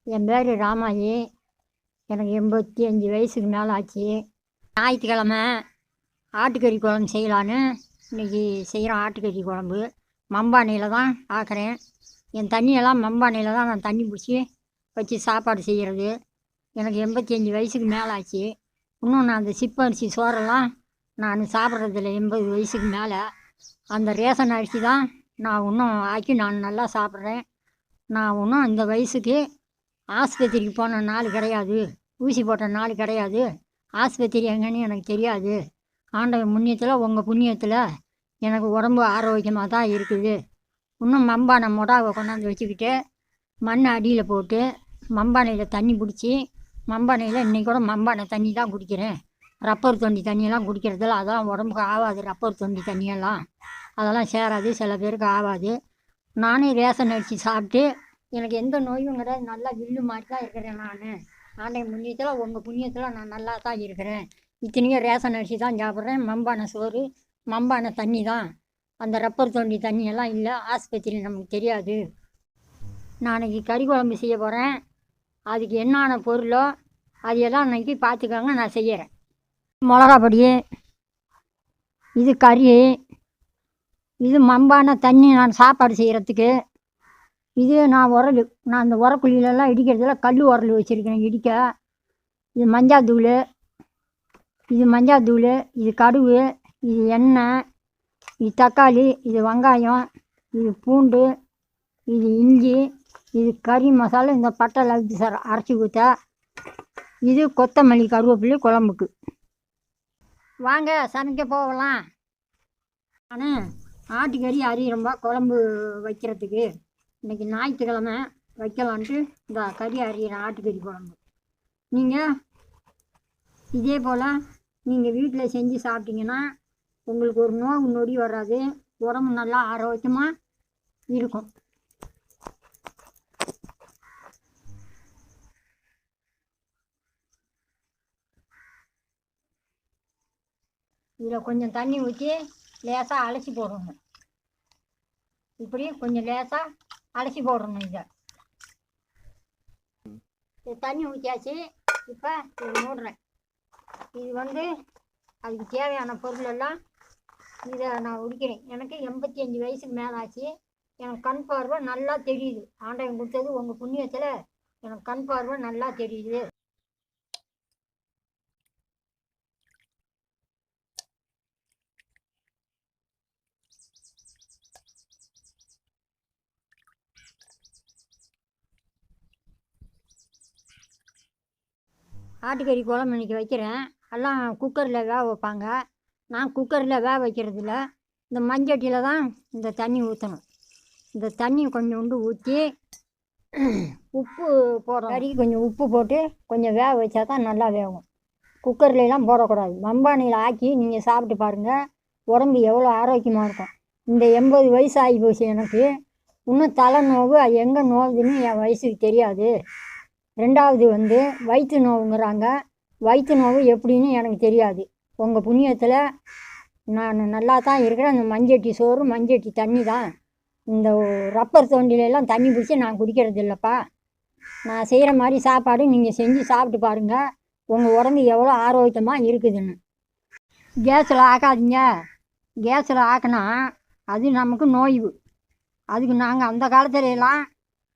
என் பேர் ராமாயி. எனக்கு 85 வயசுக்கு மேலே ஆச்சு. ஞாயிற்றுக்கிழமை ஆட்டுக்கறி குழம்பு செய்யலான்னு இன்றைக்கி செய்கிறேன். ஆட்டுக்கறி குழம்பு மண்பானையில் தான் ஆக்கிறேன். என் தண்ணியெல்லாம் மண்பானையில் தான் நான் தண்ணி பிடிச்சி வச்சு சாப்பாடு செய்கிறது. எனக்கு 85 வயசுக்கு மேலே ஆச்சு. இன்னும் நான் அந்த சிப்பரிசி சோறெல்லாம் நான் சாப்பிட்றதில்ல. 80 வயசுக்கு மேலே அந்த ரேஷன் அரிசி தான் நான் இன்னும் ஆக்கி நான் நல்லா சாப்பிட்றேன். நான் இன்னும் இந்த வயசுக்கு ஆஸ்பத்திரிக்கு போன நாள் கிடையாது, ஊசி போட்ட நாள் கிடையாது. ஆஸ்பத்திரி எங்கன்னு எனக்கு தெரியாது. ஆண்டவன் புண்ணியத்தில், உங்கள் புண்ணியத்தில் எனக்கு உடம்பு ஆரோக்கியமாக தான் இருக்குது. இன்னும் மண்பானை மொடாவை கொண்டாந்து வச்சுக்கிட்டு மண் அடியில் போட்டு மண்பானையில் தண்ணி பிடிச்சி மண்பானையில் இன்றைக்கி கூட மண்பானை தண்ணி தான் குடிக்கிறேன். ரப்பர் தொண்டி தண்ணியெல்லாம் குடிக்கிறதில்ல. அதெல்லாம் உடம்புக்கு ஆகாது. ரப்பர் தொண்டி தண்ணியெல்லாம் அதெல்லாம் சேராது, சில பேருக்கு ஆகாது. நானே ரேஷன் அரிசி சாப்பிட்டு எனக்கு எந்த நோயும் கிடையாது. நல்லா வில்லு மாதிரி தான் இருக்கிறேன். நான் ஆண்டவன் புண்ணியத்தில், உங்கள் புண்ணியத்தில் நான் நல்லா தான் இருக்கிறேன். இத்தனையும் ரேஷன் அரிசி தான் சாப்பிட்றேன். மண்பானை சோறு, மண்பானை தண்ணி தான். அந்த ரப்பர் தொண்டி தண்ணியெல்லாம் இல்லை. ஆஸ்பத்திரி நமக்கு தெரியாது. நாளைக்கு கறி குழம்பு செய்ய போகிறேன். அதுக்கு என்னென்ன பொருளோ அதையெல்லாம் அன்றைக்கி பார்த்துக்கோங்க, நான் செய்கிறேன். மிளகா பொடி, இது கறி, இது மண்பானை தண்ணி நான் சாப்பாடு செய்கிறதுக்கு. இது நான் அந்த உரக்குழியிலலாம் இடிக்கிறதுல கல் உரல் வச்சுருக்கேன் இடிக்க. இது மஞ்சாத்தூள், இது கடுகு, இது எண்ணெய், இது தக்காளி, இது வெங்காயம், இது பூண்டு, இது இஞ்சி, இது கறி மசாலா, இந்த பட்டை லவங்க சார் அரைச்சி ஊற்ற, இது கொத்தமல்லி கருவேப்பிலை குழம்புக்கு. வாங்க சமைக்க போகலாம். நான் ஆட்டுக்கறி அரியிறம்பா குழம்பு வைக்கிறதுக்கு. இன்றைக்கி ஞாயிற்றுக்கிழமை வைக்கலான்ட்டு இந்த கறி அரியிறேன். ஆட்டுக்கறி குழம்பு நீங்கள் இதே போல் நீங்கள் வீட்டில் செஞ்சு சாப்பிட்டீங்கன்னா உங்களுக்கு ஒரு நோவு நொடி வராது. உடம்பு நல்லா ஆரோக்கியமாக இருக்கும். இதில் கொஞ்சம் தண்ணி ஊற்றி லேசாக அலசி போடணும். இப்படி கொஞ்சம் லேசாக அலசி போடணும். இது தண்ணி ஊற்றியாச்சு. இப்போ இது மூடுறேன். இது அதுக்கு தேவையான பொருள் எல்லாம் இதை நான் உடிக்கிறேன். எனக்கு 85 வயசுக்கு மேலே ஆச்சு. எனக்கு கண் பார்வை நல்லா தெரியுது. ஆண்டவன் கொடுத்தது உங்கள் புண்ணியத்தில் எனக்கு கண் பார்வை நல்லா தெரியுது. ஆட்டுக்கறி குழம்பு இன்றைக்கி வைக்கிறேன். எல்லாம் குக்கரில் வேக வைப்பாங்க. நான் குக்கரில் வேக வைக்கிறதில்ல. இந்த மஞ்சட்டியில் தான் இந்த தண்ணி ஊற்றணும். இந்த தண்ணி கொஞ்சோண்டு ஊற்றி உப்பு போடுறோம். கறிக்கு கொஞ்சம் உப்பு போட்டு கொஞ்சம் வேக வச்சா தான் நல்லா வேகும். குக்கர்லாம் போடக்கூடாது. மண்பானையில் ஆக்கி நீங்கள் சாப்பிட்டு பாருங்கள், உடம்பு எவ்வளோ ஆரோக்கியமாக இருக்கும். இந்த 80 வயசு ஆகி போச்சு எனக்கு. இன்னும் தலை நோவு எங்கே நோவுதுன்னு என் வயசுக்கு தெரியாது. ரெண்டாவது வயிற்று நோவுங்கிறாங்க. வயிற்று நோவு எப்படின்னு எனக்கு தெரியாது. உங்கள் புண்ணியத்தில் நான் நல்லா தான் இருக்கிறேன். அந்த மஞ்சட்டி சோறு, மஞ்சட்டி தண்ணி தான். இந்த ரப்பர் தோண்டிலெல்லாம் தண்ணி பிடிச்சி நான் குடிக்கிறது இல்லைப்பா. நான் செய்கிற மாதிரி சாப்பாடு நீங்கள் செஞ்சு சாப்பிட்டு பாருங்கள், உங்கள் உடம்பு எவ்வளோ ஆரோக்கியமாக இருக்குதுன்னு. கேஸில் ஆக்காதீங்க. கேஸில் ஆக்கினா அது நமக்கு நோய்வு. அதுக்கு நாங்கள் அந்த காலத்துலலாம்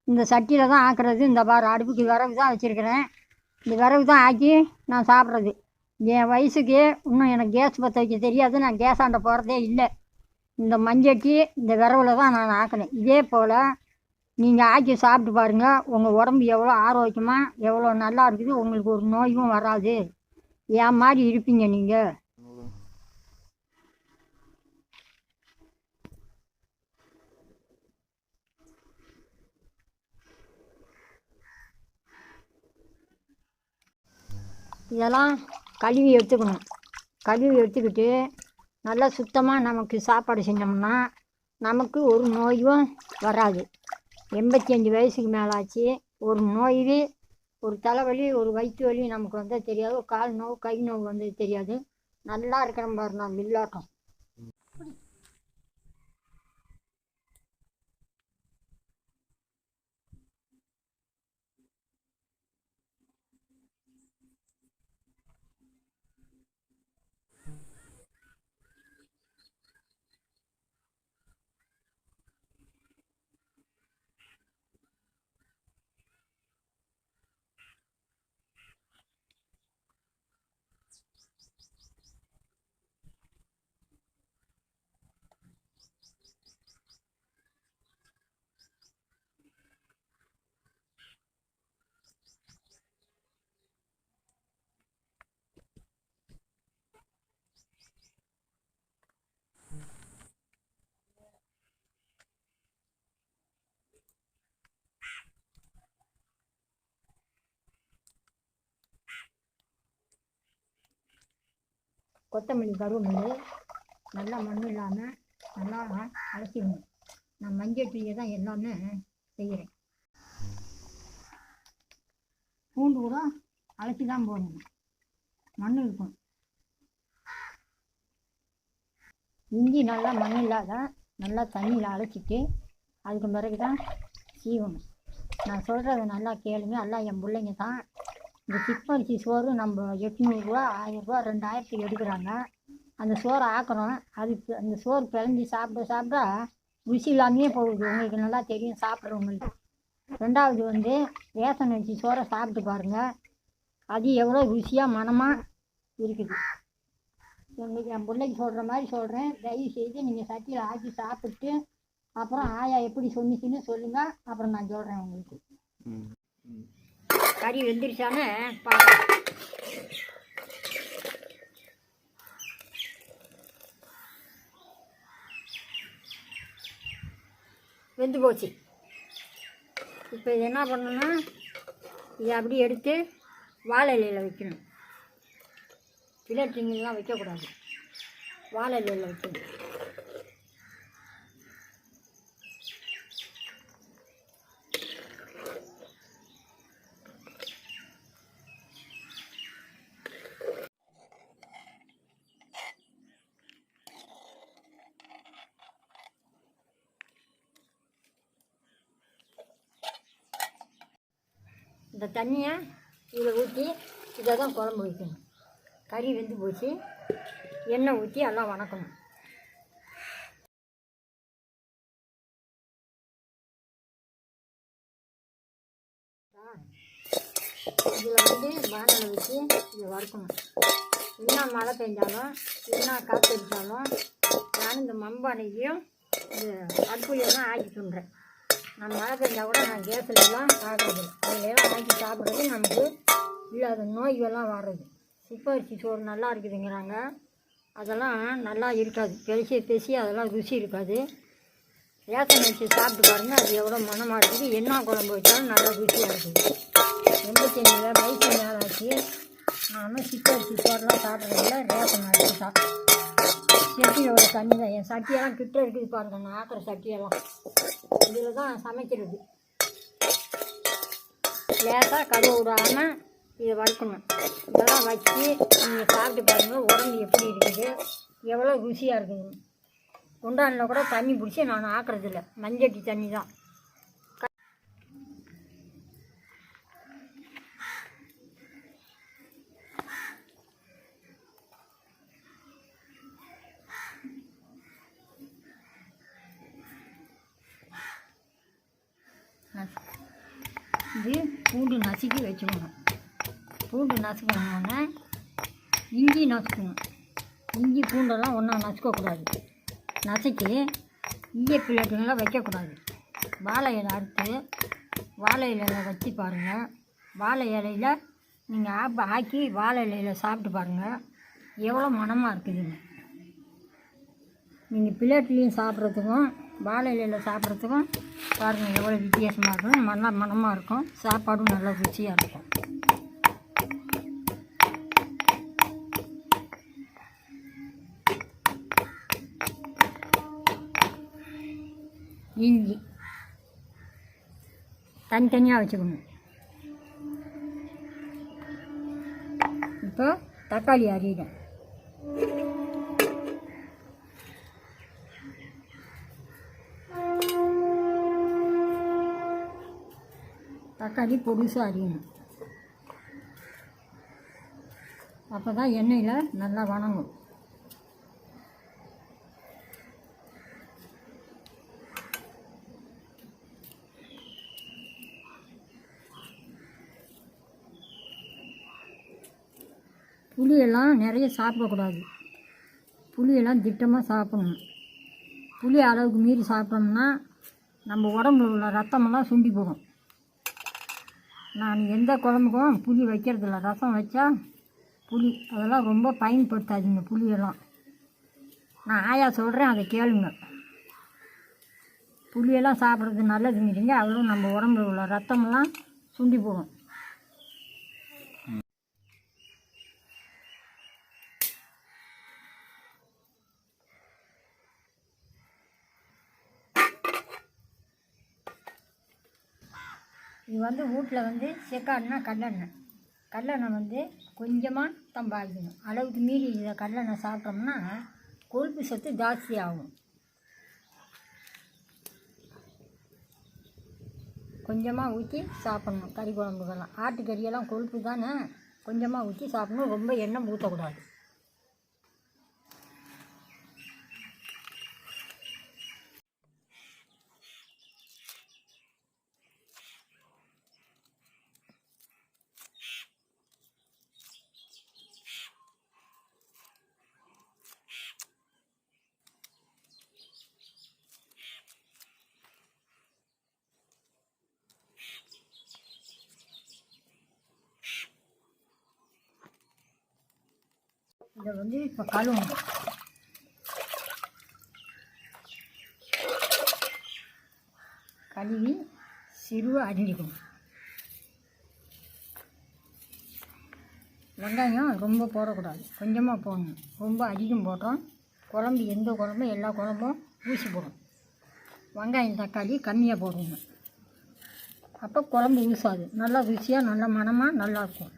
இந்த சட்டியில் தான் ஆக்குறது. இந்த பாரு, அடுப்புக்கு விறகு தான் வச்சுருக்கிறேன். இந்த விறகு தான் ஆக்கி நான் சாப்பிட்றது. என் வயசுக்கு இன்னும் எனக்கு கேஸ் பற்ற வைக்க தெரியாது. நான் கேஸாண்ட போகிறதே இல்லை. இந்த மஞ்சட்டி இந்த விறகுல தான் நான் ஆக்கினேன். இதே போல் நீங்கள் ஆக்கி சாப்பிட்டு பாருங்கள், உங்கள் உடம்பு எவ்வளோ ஆரோக்கியமாக எவ்வளோ நல்லா இருக்குது. உங்களுக்கு ஒரு நோயும் வராது. என் மாதிரி இருப்பீங்க நீங்கள். இதெல்லாம் கழுவி எடுத்துக்கணும். கழுவி எடுத்துக்கிட்டு நல்லா சுத்தமாக நமக்கு சாப்பாடு செஞ்சோம்னா நமக்கு ஒரு நோயும் வராது. 85 வயசுக்கு மேலே ஆச்சு. ஒரு நோய், ஒரு தலைவலி, ஒரு வயிற்று வலி நமக்கு வந்தால் தெரியாது. ஒரு கால் நோவு, கை நோவு வந்தது தெரியாது. நல்லா இருக்கிறோம் பாரு நான் மில்லாட்டம். கொத்தமல்லி கருவேப்பிலை நல்லா மண் இல்லாமல் நல்லா அலசிடணும். நான் மஞ்சட்டியை தான் எல்லாமே செய்கிறேன். பூண்டு கூட அலசி தான் போடணும், மண் இருக்கும். இஞ்சி நல்லா மண் இல்லாத நல்லா தண்ணியில் அலசிட்டு அதுக்கு பிறகு தான் சீவணும். நான் சொல்கிறத நல்லா கேளுங்க. எல்லாம் என் பிள்ளைங்க தான். இந்த சிப்பரிசி சோறு நம்ம 800 1000 2000 எடுக்கிறாங்க. அந்த சோறை ஆக்குறோம். அதுக்கு அந்த சோறு பிழைஞ்சி சாப்பிட ருசி இல்லாமையே போகுது. உங்களுக்கு நல்லா தெரியும் சாப்பிட்றவங்களுக்கு. ரெண்டாவது ரேஷன் அரிசி சோறை சாப்பிட்டு பாருங்கள், அது எவ்வளோ ருசியாக மனமாக இருக்குது. உங்களுக்கு என் பிள்ளைக்கு சொல்கிற மாதிரி சொல்கிறேன். தயவு செய்து நீங்கள் சட்டியில் ஆக்கி சாப்பிட்டு அப்புறம் ஆயா எப்படி சொன்னிச்சுன்னு சொல்லுங்கள். அப்புறம் நான் சொல்கிறேன் உங்களுக்கு. கறி வெந்துருச்சான்னு பார்க்கலாம். வெந்து போச்சு. இப்போ இது என்ன பண்ணணும்னா, இதை அப்படியே எடுத்து வாழை இலையில் வைக்கணும். பிளேட்டிங்கெலாம் வைக்கக்கூடாது, வாழை இலையில் வைக்கணும். இந்த தண்ணியை இதில் ஊற்றி இதை தான் குழம்பு வைக்கணும். கறி வெந்து போச்சு. எண்ணெய் ஊற்றி எல்லாம் வணக்கணும். இதில் வானலை வச்சு இதை வறுக்கணும். என்ன மழை பெஞ்சாலும் என்ன காற்று அடித்தாலும் நான் இந்த மண்பானையும் இந்த அடுப்புலையும் தான் ஆக்கி துண்டுறேன். நான் மழை பெஞ்சால் கூட நான் கேஸ்லாம் ஆகிறது. அதிலெல்லாம் ஆக்கி சாப்பிட்றது நமக்கு இல்லாத நோய்கள்லாம் வர்றது. சிப்பரிசி சோறு நல்லா இருக்குதுங்கிறாங்க, அதெல்லாம் நல்லா இருக்காது. பெருசி அதெல்லாம் ருசி இருக்காது. ரேஷன் அரிசி சாப்பிட்டு பாருங்கள், அது எவ்வளோ மனமாக இருக்குது. என்ன குழம்பு வச்சாலும் நல்லா ருசியாக இருக்குது. 85 வயசு மேலே ஆச்சு. நானும் சிப்பரிசி சோறுலாம் சாப்பிட்றதில்ல, ரேஷன் அரிசி சாப்பிட்டேன். சட்டியோட தண்ணி தான். என் சட்டியெல்லாம் கிட்ட இருக்குது பாருங்கள், நான் ஆக்கிற சட்டியெல்லாம். இதில் தான் சமைக்கிறது. லேசாக கடுகு விடாமல் இதை வறுக்கணும். இதெல்லாம் வச்சு நீங்கள் சாப்பிட்டு பாருங்கள், உடம்பு எப்படி இருக்குது, எவ்வளோ ருசியாக இருக்குது. குண்டானில் கூட தண்ணி பிடிச்சி நான் ஆக்குறதில்ல, மஞ்சட்டி தண்ணி தான். இது பூண்டு நசுக்கி வச்சுக்கணும். பூண்டு நசுக்கணுன்னா இஞ்சி நசுக்கணும். இஞ்சி பூண்டெல்லாம் ஒன்றா நசுக்கக்கூடாது. நசுக்கி ஈய பிளேட்டுங்களாம் வைக்கக்கூடாது. வாழை இலை அறுத்து வாழை இலையில் வச்சு பாருங்கள். வாழை இலையில் நீங்கள் ஆக்கி வாழை இலையில் சாப்பிட்டு பாருங்கள், எவ்வளோ மனமாக இருக்குதுங்க. நீங்கள் பிளேட்லேயும் சாப்பிட்றதுக்கும் வாழை இலையில் சாப்பிட்றதுக்கும் பாருங்கள் எவ்வளோ வித்தியாசமாக இருக்கும். நல்லா மனமாக இருக்கும். சாப்பாடும் நல்லா ருசியாக இருக்கும். இஞ்சி தனித்தனியாக வச்சுக்கணும். இப்போ தக்காளி அரியிடும். தக்காளி பொடிசாக அரியணும். அப்போ தான் எண்ணெயில் நல்லா வணங்கும். புளியெல்லாம் நிறைய சாப்பிடக்கூடாது. புளியெல்லாம் திட்டமாக சாப்பிடணும். புளி அளவுக்கு மீறி சாப்பிட்டோம்னா நம்ம உடம்புல உள்ள ரத்தமெல்லாம் சுண்டி போகும். நான் எந்த குழம்புக்கும் புளி வைக்கிறதில்ல. ரசம் வச்சா புளி அதெல்லாம் ரொம்ப பயன்படுத்தாதீங்க. புளியெல்லாம் நான் ஆயா சொல்கிறேன், அதை கேளுங்க. புளியெல்லாம் சாப்பிட்றது நல்லதுங்கிறீங்க, அவ்வளோ நம்ம உடம்புல உள்ள ரத்தமெல்லாம் சுண்டி போகும். இது வந்து வீட்டில் செக்காடுனா கடலெண்ணெய் கொஞ்சமாக தான் பாய்க்கணும். அளவுக்கு மீறி இதை கடலெண்ணெய் சாப்பிட்டோம்னா கொழுப்பு சத்து ஜாஸ்தி ஆகும். கொஞ்சமாக ஊற்றி சாப்பிட்ணும். கறி குழம்புக்கெல்லாம் ஆட்டுக்கறியெல்லாம் கொழுப்பு தானே, கொஞ்சமாக ஊற்றி சாப்பிட்ணும். ரொம்ப எண்ணெய் ஊற்றக்கூடாது. இதை இப்போ கழுவணும். கழுவி சிறுவை அரிஞ்சிக்கணும். வெங்காயம் ரொம்ப போடக்கூடாது, கொஞ்சமாக போடணும். ரொம்ப அதிகம் போட்டோம் குழம்பு, எந்த குழம்பும் எல்லா குழம்பும் ஊசி போடும். வெங்காயம் தக்காளி கம்மியாக போடணும். அப்போ குழம்பு ஊசாது, நல்லா ருசியாக நல்லா மணமாக நல்லாயிருக்கும்.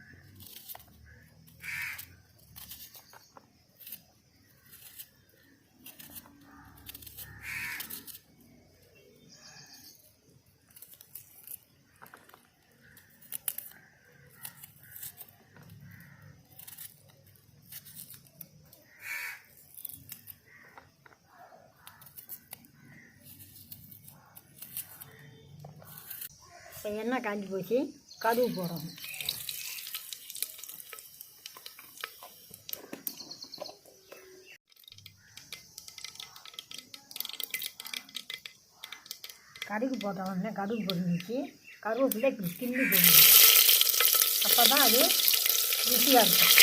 இப்போ எண்ணெய் காஞ்சி போச்சு, கடுகு போடணும். கடுகு போட்ட உடனே கடுகு பொரிஞ்சிச்சு, கருவேப்பிலை இப்படி கிள்ளி போடணும். அப்போ தான் அது ருசியாக இருக்கும்.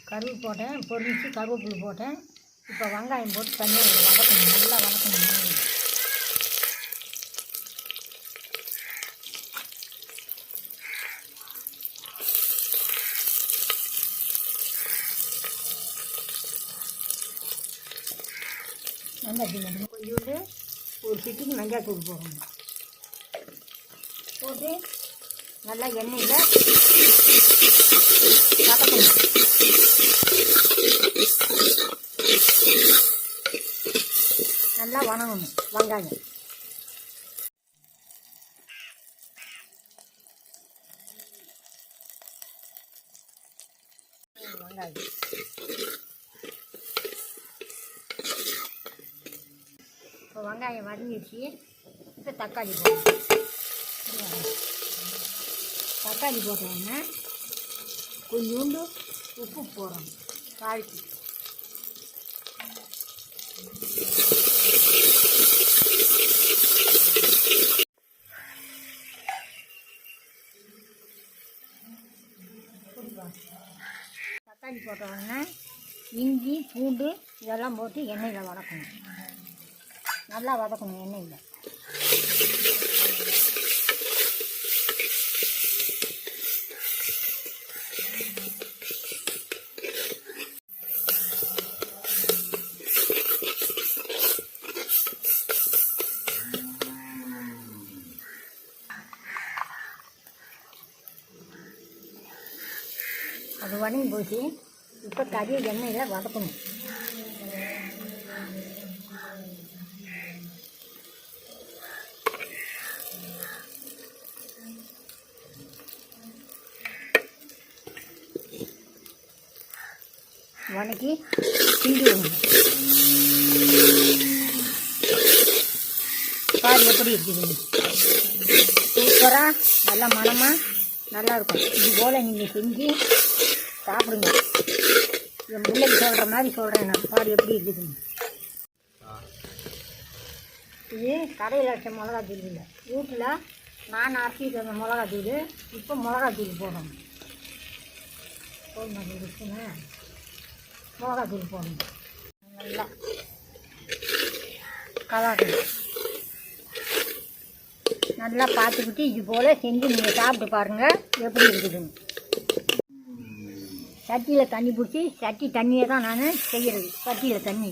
கருவு போட்டேன், பொரிச்சு கருவேப்பிலை போட்டேன். இப்போ வெங்காயம் போட்டு தனியாக வதக்கணும், நல்லா வதக்கணும். நல்லா கொஞ்சோண்டு ஒரு சிட்டிக்கு மஞ்சள் தூள் போடணும். போட்டு நல்லா எண்ணெயில் வதக்கணும். நல்லா வணங்கணும் வெங்காயம். வெங்காயம் இப்போ வெங்காயம் வதங்கிடுச்சு. இப்போ தக்காளி போடணும். தக்காளி போட்டோன்னா கொஞ்சோண்டு உப்பு போடணும். தாளிச்சு தக்காளி போட்ட உடனே இஞ்சி பூண்டு இதெல்லாம் போட்டு எண்ணெயில் வதக்கணும். நல்லா வதக்கணும் எண்ணெயில். அது வதங்கி போச்சு. இப்போ கறியை எண்ணெயில் வதக்கணும். வதக்கி கிண்டி விடணும். பாரு எப்படி இருக்குது, சூப்பராக நல்லா மணமாக நல்லாயிருக்கும். இது போல் நீங்கள் செஞ்சு சாப்பிடுங்க. என் பிள்ளைக்கு சொல்கிற மாதிரி சொல்கிறேன் நான். பாரு எப்படி இருக்குதுன்னு. இது கடையில் வச்ச மிளகாத்தூள் இல்லை, வீட்டில் நான் அரைச்சிட்டு வந்த மிளகாத்தூள். இப்போ மிளகாத்தூள் போடணும். போடணும் இருக்குன்னு மிளகாத்தூள் போடணும். நல்லா கலரணும். நல்லா பார்த்துக்கிட்டு இது போல் செஞ்சு நீங்கள் சாப்பிட்டு பாருங்கள் எப்படி இருக்குதுன்னு. சட்டியில் தண்ணி பிடிச்சி சட்டி தண்ணியை தான் நான் செய்கிறது. சட்டியில் தண்ணி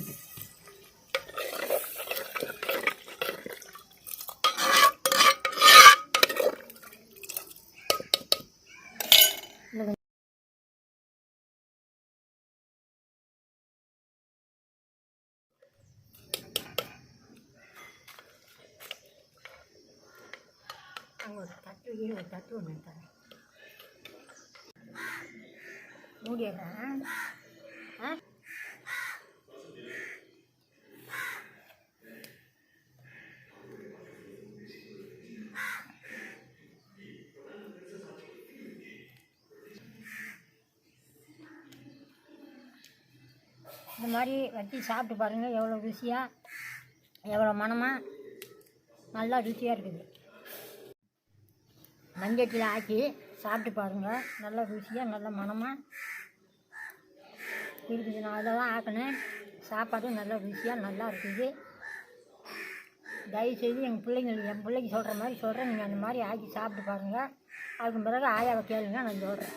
அங்கே ஒரு தட்டு ஒன்று தரேன். மூடிடுறேன். இந்த மாதிரி வச்சு சாப்பிட்டு பாருங்கள், எவ்வளோ ருசியாக, எவ்வளோ மணமாக, நல்லா ருசியாக இருக்குது. மஞ்சட்டில் ஆக்கி சாப்பிட்டு பாருங்கள், நல்லா ருசியாக நல்ல மணமாக இருக்குது. நான் அதில் தான் ஆக்கினேன். சாப்பாடு நல்லா ருசியாக நல்லா இருக்குது. தயவுசெய்து என் பிள்ளைக்கு சொல்கிற மாதிரி சொல்கிறேன். நீங்கள் அந்த மாதிரி ஆக்கி சாப்பிட்டு பாருங்கள். அதுக்கு பிறகு ஆயாவை கேளுங்க, நான் சொல்கிறேன்.